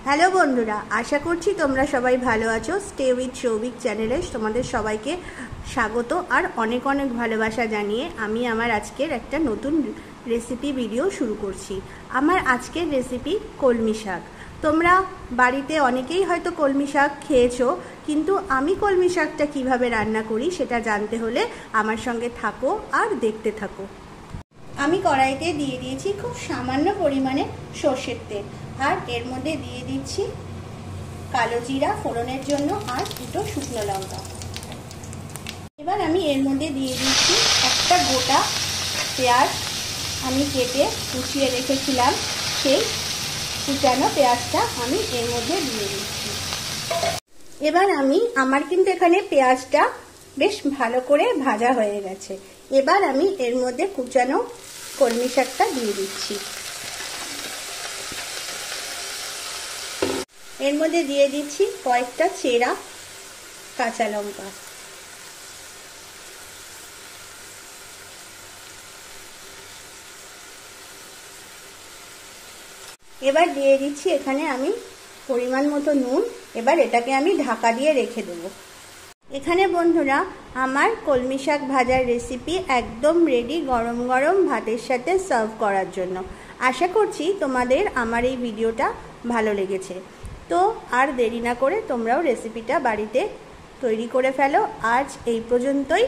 Hello বন্ধুরা, আশা করছি তোমরা সবাই ভালো আছো। স্টে উইথ সৌভিক চ্যানেলে তোমাদের সবাইকে স্বাগত আর অনেক অনেক ভালোবাসা জানিয়ে আমি আমার আজকের একটা নতুন রেসিপি ভিডিও শুরু করছি। আমার আজকের রেসিপি কলমি শাক। তোমরা বাড়িতে অনেকেই হয়তো কলমি শাক খেয়েছো, কিন্তু আমি কলমি শাকটা কীভাবে রান্না করি সেটা জানতে হলে আমার সঙ্গে থাকো আর দেখতে থাকো। আমি কড়াইতে দিয়ে দিয়েছি খুব সামান্য পরিমাণে সর্ষের তেল, আর এর মধ্যে দিয়ে দিচ্ছি কালো জিরা ফোড়নের জন্য আর দুটো শুকনো লঙ্কা। এবার আমি এর মধ্যে দিয়ে দিচ্ছি একটা গোটা পেঁয়াজ, আমি কেটে কুচিয়ে রেখেছিলাম, সেই কুচানো পেঁয়াজটা আমি এর মধ্যে দিয়ে দিচ্ছি। এবার আমার কিন্তু এখানে পেঁয়াজটা বেশ ভালো করে ভাজা হয়ে গেছে। এবার আমি এর মধ্যে কুচানো কলমি শাকটা দিয়ে দিচ্ছি। এর মধ্যে দিয়ে দিচ্ছি কয়েকটা চেরা কাঁচা লঙ্কা। এবার দিয়ে দিচ্ছি এখানে আমি পরিমাণ মতো নুন। এবার এটাকে আমি ঢাকা দিয়ে রেখে দেবো। এখানে বন্ধুরা আমার কলমি শাক ভাজার রেসিপি একদম রেডি, গরম গরম ভাতের সাথে সার্ভ করার জন্য। আশা করছি তোমাদের আমার এই ভিডিওটা ভালো লেগেছে। তো আর দেরি না করে তোমরাও রেসিপিটা বাড়িতে তৈরি করে ফেলো। আজ এই পর্যন্তই,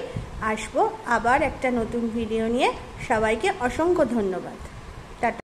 আসবো আবার একটা নতুন ভিডিও নিয়ে। সবাইকে অসংখ্য ধন্যবাদ। টাটা।